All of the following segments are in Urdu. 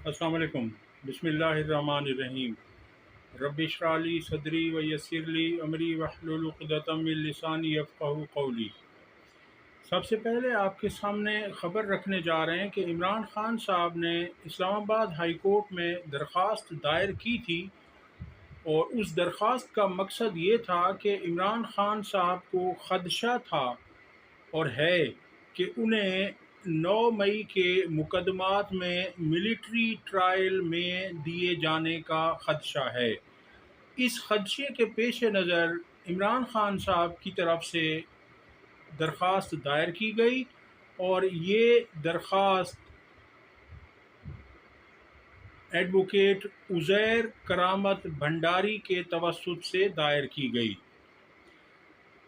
السلام علیکم۔ بسم اللہ الرحمن الرحیم۔ رب اشرح لی صدری ویسر لی امری واحلل عقدۃ من لسانی یفقہوا قولی۔ سب سے پہلے آپ کے سامنے خبر رکھنے جا رہے ہیں کہ عمران خان صاحب نے اسلام آباد ہائی کورٹ میں درخواست دائر کی تھی، اور اس درخواست کا مقصد یہ تھا کہ عمران خان صاحب کو خدشہ تھا اور ہے کہ انہیں 9 مئی کے مقدمات میں ملٹری ٹرائل میں دیے جانے کا خدشہ ہے۔ اس خدشے کے پیش نظر عمران خان صاحب کی طرف سے درخواست دائر کی گئی، اور یہ درخواست ایڈوکیٹ عزیر کرامت بھنڈاری کے توسط سے دائر کی گئی۔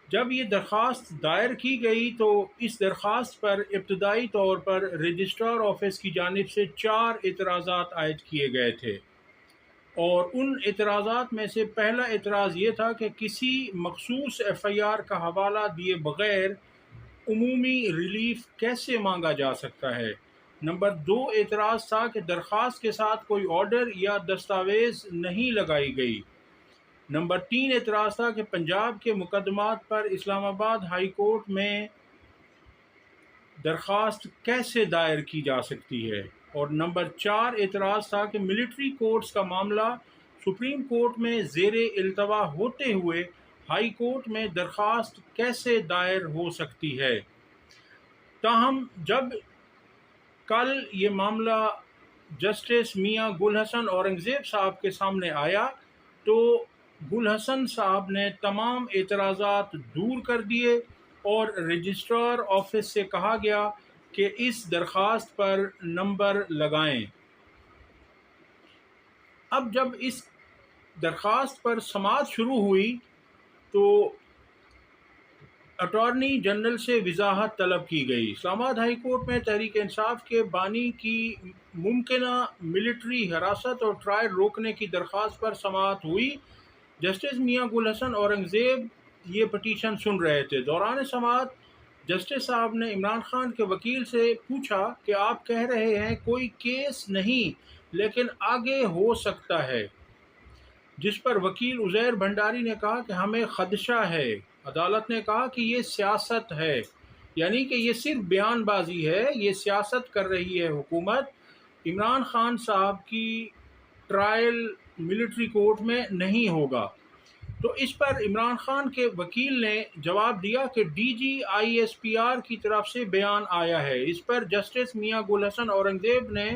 جب یہ درخواست دائر کی گئی تو اس درخواست پر ابتدائی طور پر رجسٹرار آفس کی جانب سے 4 اعتراضات عائد کیے گئے تھے، اور ان اعتراضات میں سے پہلا اعتراض یہ تھا کہ کسی مخصوص ایف آئی آر کا حوالہ دیے بغیر عمومی ریلیف کیسے مانگا جا سکتا ہے۔ نمبر 2 اعتراض تھا کہ درخواست کے ساتھ کوئی آرڈر یا دستاویز نہیں لگائی گئی۔ نمبر 3 اعتراض تھا کہ پنجاب کے مقدمات پر اسلام آباد ہائی کورٹ میں درخواست کیسے دائر کی جا سکتی ہے، اور نمبر 4 اعتراض تھا کہ ملٹری کورٹس کا معاملہ سپریم کورٹ میں زیر التوا ہوتے ہوئے ہائی کورٹ میں درخواست کیسے دائر ہو سکتی ہے۔ تاہم جب کل یہ معاملہ جسٹس میاں گل حسن اورنگزیب صاحب کے سامنے آیا تو گل حسن صاحب نے تمام اعتراضات دور کر دیے، اور رجسٹرار آفس سے کہا گیا کہ اس درخواست پر نمبر لگائیں۔ اب جب اس درخواست پر سماعت شروع ہوئی تو اٹارنی جنرل سے وضاحت طلب کی گئی۔ اسلام آباد ہائی کورٹ میں تحریک انصاف کے بانی کی ممکنہ ملٹری حراست اور ٹرائل روکنے کی درخواست پر سماعت ہوئی۔ جسٹس میاں گل حسن اورنگزیب یہ پٹیشن سن رہے تھے۔ دوران سماعت جسٹس صاحب نے عمران خان کے وکیل سے پوچھا کہ آپ کہہ رہے ہیں کوئی کیس نہیں لیکن آگے ہو سکتا ہے، جس پر وکیل عزیر بھنڈاری نے کہا کہ ہمیں خدشہ ہے۔ عدالت نے کہا کہ یہ سیاست ہے، یعنی کہ یہ صرف بیان بازی ہے، یہ سیاست کر رہی ہے حکومت۔ عمران خان صاحب کی ٹرائل ملٹری کورٹ میں نہیں ہوگا۔ تو اس پر عمران خان کے وکیل نے جواب دیا کہ D G I S P R کی طرف سے بیان آیا ہے۔ اس پر جسٹس میاں گل حسن اورنگزیب نے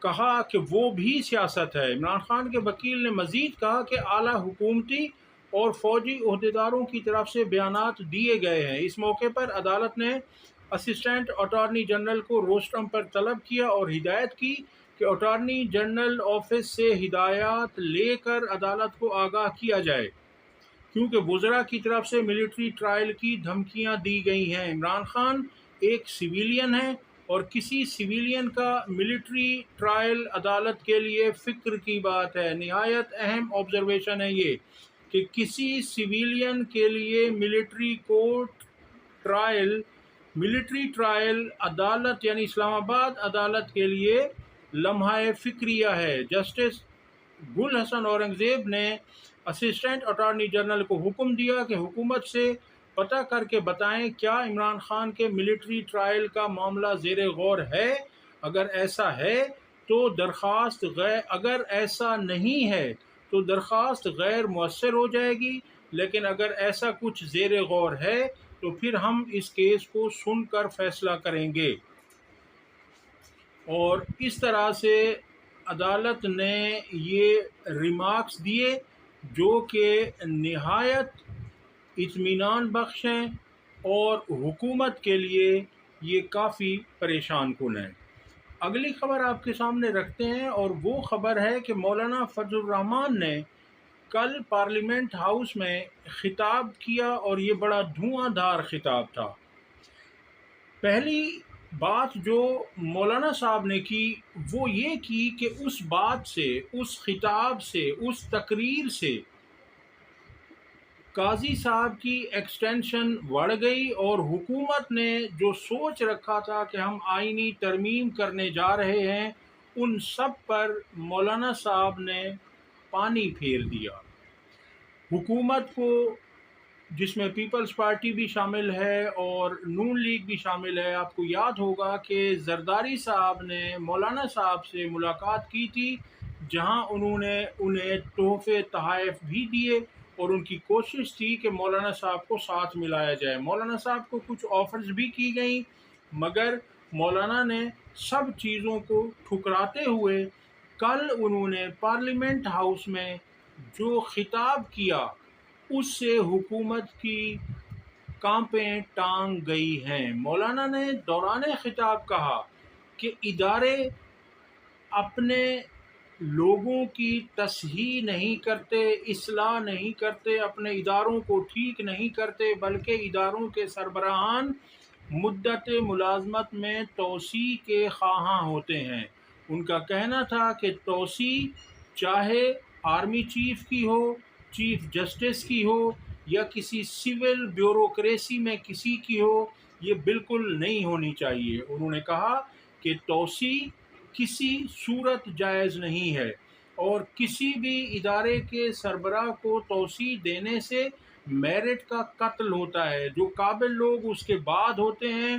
کہا کہ وہ بھی سیاست ہے۔ عمران خان کے وکیل نے مزید کہا کہ اعلیٰ حکومتی اور فوجی عہدیداروں کی طرف سے بیانات دیے گئے ہیں۔ اس موقع پر عدالت نے اسسٹنٹ اٹارنی جنرل کو روسٹرم پر طلب کیا اور ہدایت کی کہ اٹارنی جنرل آفس سے ہدایات لے کر عدالت کو آگاہ کیا جائے، کیونکہ وزراء کی طرف سے ملٹری ٹرائل کی دھمکیاں دی گئی ہیں۔ عمران خان ایک سویلین ہے، اور کسی سویلین کا ملٹری ٹرائل عدالت کے لیے فکر کی بات ہے۔ نہایت اہم آبزرویشن ہے یہ کہ کسی سویلین کے لیے ملٹری ٹرائل عدالت یعنی اسلام آباد عدالت کے لیے لمحہ فکریہ ہے۔ جسٹس گل حسن اورنگزیب نے اسسٹنٹ اٹارنی جنرل کو حکم دیا کہ حکومت سے پتہ کر کے بتائیں کیا عمران خان کے ملٹری ٹرائل کا معاملہ زیر غور ہے۔ اگر ایسا ہے تو اگر ایسا نہیں ہے تو درخواست غیر مؤثر ہو جائے گی، لیکن اگر ایسا کچھ زیر غور ہے تو پھر ہم اس کیس کو سن کر فیصلہ کریں گے۔ اور اس طرح سے عدالت نے یہ ریمارکس دیے جو کہ نہایت اطمینان بخش ہیں، اور حکومت کے لیے یہ کافی پریشان کن ہے۔ اگلی خبر آپ کے سامنے رکھتے ہیں، اور وہ خبر ہے کہ مولانا فضل الرحمان نے کل پارلیمنٹ ہاؤس میں خطاب کیا، اور یہ بڑا دھواں دھار خطاب تھا۔ پہلی بات جو مولانا صاحب نے کی وہ یہ کی کہ اس بات سے، اس خطاب سے، اس تقریر سے قاضی صاحب کی ایکسٹینشن بڑھ گئی، اور حکومت نے جو سوچ رکھا تھا کہ ہم آئینی ترمیم کرنے جا رہے ہیں ان سب پر مولانا صاحب نے پانی پھیر دیا۔ حکومت کو، جس میں پیپلز پارٹی بھی شامل ہے اور نون لیگ بھی شامل ہے، آپ کو یاد ہوگا کہ زرداری صاحب نے مولانا صاحب سے ملاقات کی تھی، جہاں انہوں نے انہیں تحفے تحائف بھی دیے اور ان کی کوشش تھی کہ مولانا صاحب کو ساتھ ملایا جائے۔ مولانا صاحب کو کچھ آفرز بھی کی گئیں، مگر مولانا نے سب چیزوں کو ٹھکراتے ہوئے کل انہوں نے پارلیمنٹ ہاؤس میں جو خطاب کیا، اس سے حکومت کی کانپیں ٹانگ گئی ہیں۔ مولانا نے دوران خطاب کہا کہ ادارے اپنے لوگوں کی تصحیح نہیں کرتے، اصلاح نہیں کرتے، اپنے اداروں کو ٹھیک نہیں کرتے، بلکہ اداروں کے سربراہان مدت ملازمت میں توسیع کے خواہاں ہوتے ہیں۔ ان کا کہنا تھا کہ توسیع چاہے آرمی چیف کی ہو، چیف جسٹس کی ہو، یا کسی سول بیوروکریسی میں کسی کی ہو، یہ بالکل نہیں ہونی چاہیے۔ انہوں نے کہا کہ توسیع کسی صورت جائز نہیں ہے، اور کسی بھی ادارے کے سربراہ کو توسیع دینے سے میرٹ کا قتل ہوتا ہے۔ جو قابل لوگ اس کے بعد ہوتے ہیں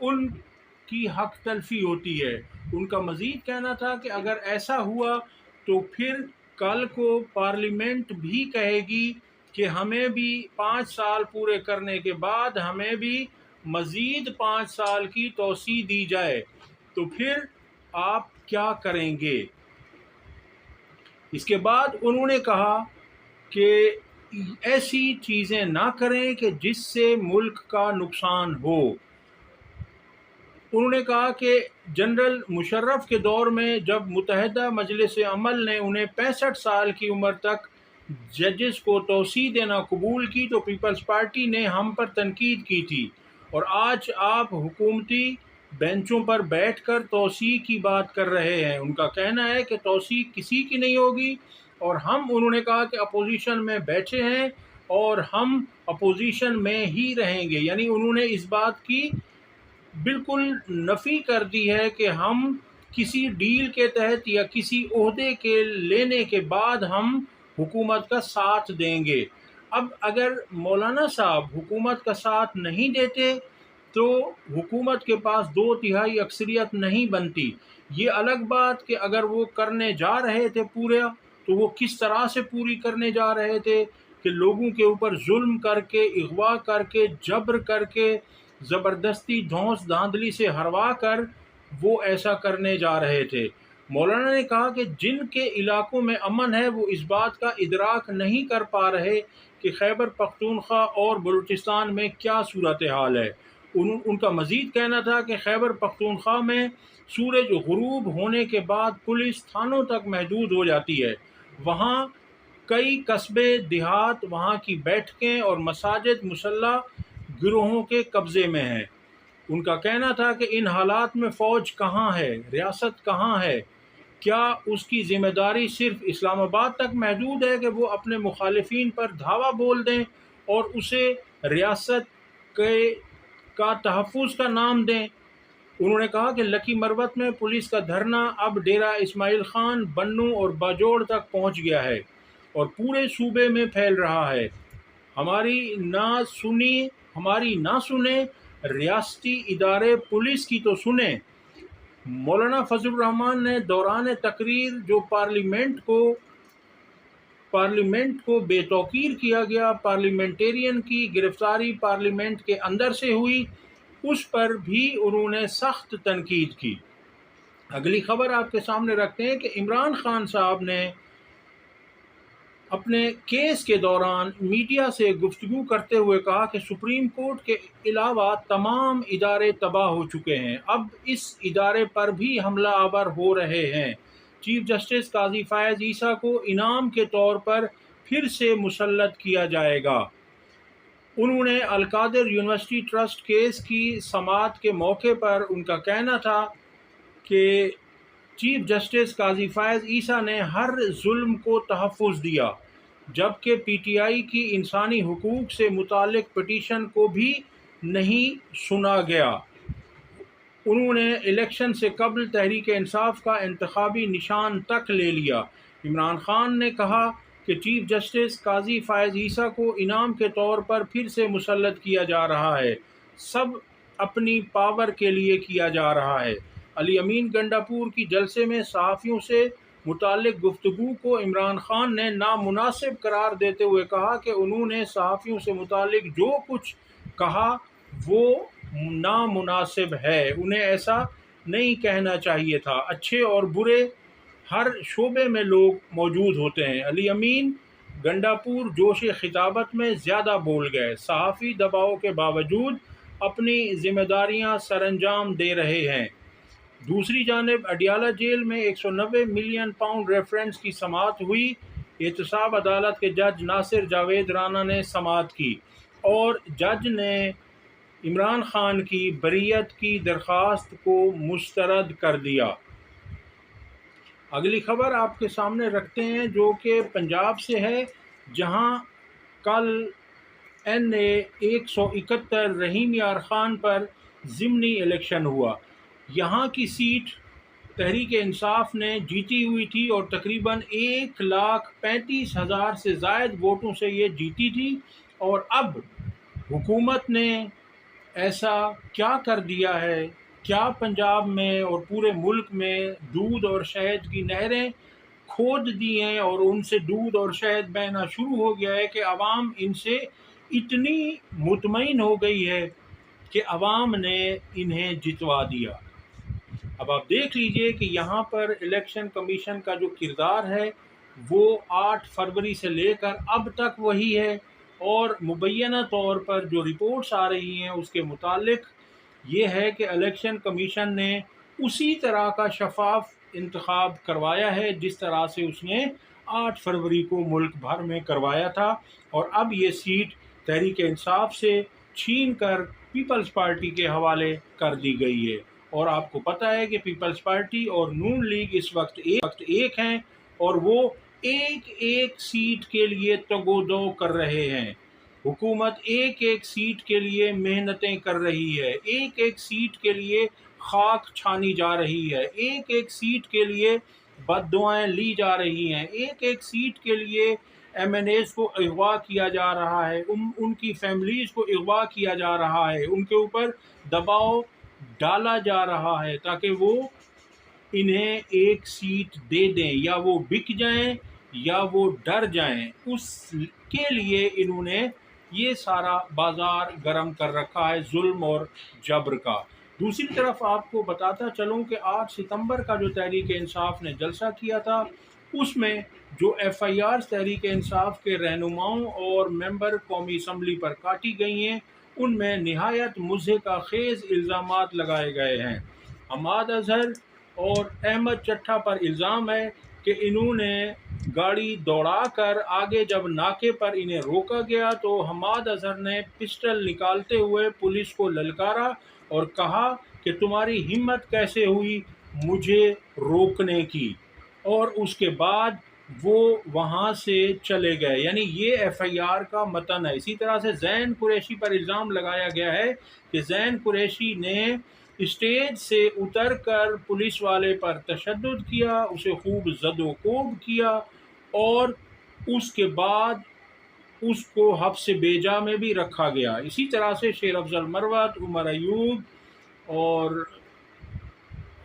ان کی حق تلفی ہوتی ہے۔ ان کا مزید کہنا تھا کہ اگر ایسا ہوا تو پھر کل کو پارلیمنٹ بھی کہے گی کہ ہمیں بھی 5 سال پورے کرنے کے بعد ہمیں بھی مزید 5 سال کی توسیع دی جائے، تو پھر آپ کیا کریں گے؟ اس کے بعد انہوں نے کہا کہ ایسی چیزیں نہ کریں کہ جس سے ملک کا نقصان ہو۔ انہوں نے کہا کہ جنرل مشرف کے دور میں جب متحدہ مجلس عمل نے انہیں 65 سال کی عمر تک ججز کو توسیع دینا قبول کی تو پیپلز پارٹی نے ہم پر تنقید کی تھی، اور آج آپ حکومتی بینچوں پر بیٹھ کر توسیع کی بات کر رہے ہیں۔ ان کا کہنا ہے کہ توسیع کسی کی نہیں ہوگی، اور انہوں نے کہا کہ اپوزیشن میں بیٹھے ہیں اور ہم اپوزیشن میں ہی رہیں گے، یعنی انہوں نے اس بات کی بالکل نفی کر دی ہے کہ ہم کسی ڈیل کے تحت یا کسی عہدے کے لینے کے بعد ہم حکومت کا ساتھ دیں گے۔ اب اگر مولانا صاحب حکومت کا ساتھ نہیں دیتے تو حکومت کے پاس 2/3 اکثریت نہیں بنتی۔ یہ الگ بات کہ اگر وہ کرنے جا رہے تھے پورا، تو وہ کس طرح سے پوری کرنے جا رہے تھے کہ لوگوں کے اوپر ظلم کر کے، اغوا کر کے، جبر کر کے، زبردستی دھونس دھاندلی سے ہروا کر وہ ایسا کرنے جا رہے تھے۔ مولانا نے کہا کہ جن کے علاقوں میں امن ہے وہ اس بات کا ادراک نہیں کر پا رہے کہ خیبر پختونخوا اور بلوچستان میں کیا صورتحال ہے۔ ان کا مزید کہنا تھا کہ خیبر پختونخوا میں سورج غروب ہونے کے بعد پولیس تھانوں تک محدود ہو جاتی ہے۔ وہاں کئی قصبے دیہات، وہاں کی بیٹھکیں اور مساجد مسلح گروہوں کے قبضے میں ہیں۔ ان کا کہنا تھا کہ ان حالات میں فوج کہاں ہے، ریاست کہاں ہے؟ کیا اس کی ذمہ داری صرف اسلام آباد تک محدود ہے کہ وہ اپنے مخالفین پر دھاوا بول دیں اور اسے ریاست کا تحفظ کا نام دیں؟ انہوں نے کہا کہ لکی مروت میں پولیس کا دھرنا اب ڈیرہ اسماعیل خان، بنوں اور باجوڑ تک پہنچ گیا ہے اور پورے صوبے میں پھیل رہا ہے۔ ہماری نہ سنیں، ریاستی ادارے پولیس کی تو سنیں۔ مولانا فضل الرحمان نے دوران تقریر جو پارلیمنٹ کو بے توقیر کیا گیا، پارلیمنٹیرین کی گرفتاری پارلیمنٹ کے اندر سے ہوئی، اس پر بھی انہوں نے سخت تنقید کی۔ اگلی خبر آپ کے سامنے رکھتے ہیں کہ عمران خان صاحب نے اپنے کیس کے دوران میڈیا سے گفتگو کرتے ہوئے کہا کہ سپریم کورٹ کے علاوہ تمام ادارے تباہ ہو چکے ہیں، اب اس ادارے پر بھی حملہ آور ہو رہے ہیں۔ چیف جسٹس قاضی فائز عیسیٰ کو انعام کے طور پر پھر سے مسلط کیا جائے گا۔ انہوں نے القادر یونیورسٹی ٹرسٹ کیس کی سماعت کے موقع پر ان کا کہنا تھا کہ چیف جسٹس قاضی فائز عیسیٰ نے ہر ظلم کو تحفظ دیا، جبکہ پی ٹی آئی کی انسانی حقوق سے متعلق پٹیشن کو بھی نہیں سنا گیا۔ انہوں نے الیکشن سے قبل تحریک انصاف کا انتخابی نشان تک لے لیا۔ عمران خان نے کہا کہ چیف جسٹس قاضی فائز عیسیٰ کو انعام کے طور پر پھر سے مسلط کیا جا رہا ہے، سب اپنی پاور کے لیے کیا جا رہا ہے۔ علی امین گنڈاپور کی جلسے میں صحافیوں سے متعلق گفتگو کو عمران خان نے نامناسب قرار دیتے ہوئے کہا کہ انہوں نے صحافیوں سے متعلق جو کچھ کہا وہ نامناسب ہے، انہیں ایسا نہیں کہنا چاہیے تھا، اچھے اور برے ہر شعبے میں لوگ موجود ہوتے ہیں۔ علی امین گنڈاپور جوش خطابت میں زیادہ بول گئے، صحافی دباؤ کے باوجود اپنی ذمہ داریاں سر انجام دے رہے ہیں۔ دوسری جانب اڈیالہ جیل میں 190 ملین پاؤنڈ ریفرنس کی سماعت ہوئی۔ احتساب عدالت کے جج ناصر جاوید رانا نے سماعت کی اور جج نے عمران خان کی بریت کی درخواست کو مسترد کر دیا۔ اگلی خبر آپ کے سامنے رکھتے ہیں جو کہ پنجاب سے ہے، جہاں کل NA 171 رحیم یار خان پر ضمنی الیکشن ہوا۔ یہاں کی سیٹ تحریک انصاف نے جیتی ہوئی تھی اور تقریباً 1,35,000 سے زائد ووٹوں سے یہ جیتی تھی، اور اب حکومت نے ایسا کیا کر دیا ہے، کیا پنجاب میں اور پورے ملک میں دودھ اور شہد کی نہریں کھود دی ہیں اور ان سے دودھ اور شہد بہنا شروع ہو گیا ہے کہ عوام ان سے اتنی مطمئن ہو گئی ہے کہ عوام نے انہیں جتوا دیا۔ اب آپ دیکھ لیجئے کہ یہاں پر الیکشن کمیشن کا جو کردار ہے وہ 8 فروری سے لے کر اب تک وہی ہے، اور مبینہ طور پر جو رپورٹس آ رہی ہیں اس کے متعلق یہ ہے کہ الیکشن کمیشن نے اسی طرح کا شفاف انتخاب کروایا ہے جس طرح سے اس نے 8 فروری کو ملک بھر میں کروایا تھا، اور اب یہ سیٹ تحریک انصاف سے چھین کر پیپلز پارٹی کے حوالے کر دی گئی ہے۔ اور آپ کو پتہ ہے کہ پیپلز پارٹی اور نون لیگ اس وقت ایک ہیں، اور وہ ایک سیٹ کے لیے تگ و دو کر رہے ہیں۔ حکومت ایک سیٹ کے لیے محنتیں کر رہی ہے، ایک سیٹ کے لیے خاک چھانی جا رہی ہے، ایک سیٹ کے لیے بد دعائیں لی جا رہی ہیں، ایک سیٹ کے لیے MNAs کو اغوا کیا جا رہا ہے، ان کی فیملیز کو اغوا کیا جا رہا ہے، ان کے اوپر دباؤ ڈالا جا رہا ہے تاکہ وہ انہیں ایک سیٹ دے دیں، یا وہ بک جائیں یا وہ ڈر جائیں۔ اس کے لیے انہوں نے یہ سارا بازار گرم کر رکھا ہے ظلم اور جبر کا۔ دوسری طرف آپ کو بتاتا چلوں کہ 8 ستمبر کا جو تحریک انصاف نے جلسہ کیا تھا اس میں جو FIRs تحریک انصاف کے رہنماؤں اور ممبر قومی اسمبلی پر کاٹی گئی ہیں ان میں نہایت مضحکہ خیز الزامات لگائے گئے ہیں۔ حماد اظہر اور احمد چٹھا پر الزام ہے کہ انہوں نے گاڑی دوڑا کر آگے جب ناکے پر انہیں روکا گیا تو حماد اظہر نے پسٹل نکالتے ہوئے پولیس کو للکارا اور کہا کہ تمہاری ہمت کیسے ہوئی مجھے روکنے کی، اور اس کے بعد وہ وہاں سے چلے گئے، یعنی یہ FIR کا متن ہے۔ اسی طرح سے زین قریشی پر الزام لگایا گیا ہے کہ زین قریشی نے اسٹیج سے اتر کر پولیس والے پر تشدد کیا، اسے خوب زد و کوب کیا، اور اس کے بعد اس کو حبس بیجا میں بھی رکھا گیا۔ اسی طرح سے شیر افضل مروت، عمر ایوب اور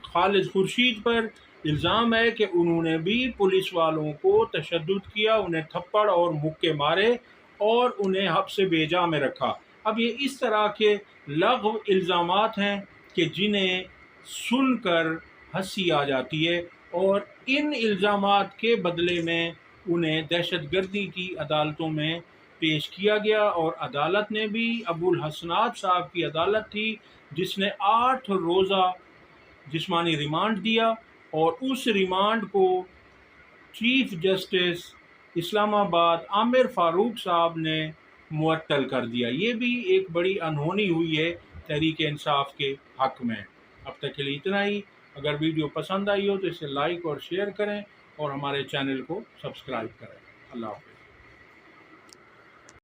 خالد خورشید پر الزام ہے کہ انہوں نے بھی پولیس والوں کو تشدد کیا، انہیں تھپڑ اور مکے مارے اور انہیں حبس بیجا میں رکھا۔ اب یہ اس طرح کے لغو الزامات ہیں کہ جنہیں سن کر ہنسی آ جاتی ہے، اور ان الزامات کے بدلے میں انہیں دہشت گردی کی عدالتوں میں پیش کیا گیا، اور عدالت نے بھی ابو الحسنات صاحب کی عدالت تھی جس نے 8 روزہ جسمانی ریمانڈ دیا، اور اس ریمانڈ کو چیف جسٹس اسلام آباد عامر فاروق صاحب نے معطل کر دیا۔ یہ بھی ایک بڑی انہونی ہوئی ہے تحریک انصاف کے حق میں۔ اب تک کے لیے اتنا ہی۔ اگر ویڈیو پسند آئی ہو تو اسے لائک اور شیئر کریں اور ہمارے چینل کو سبسکرائب کریں۔ اللہ حافظ۔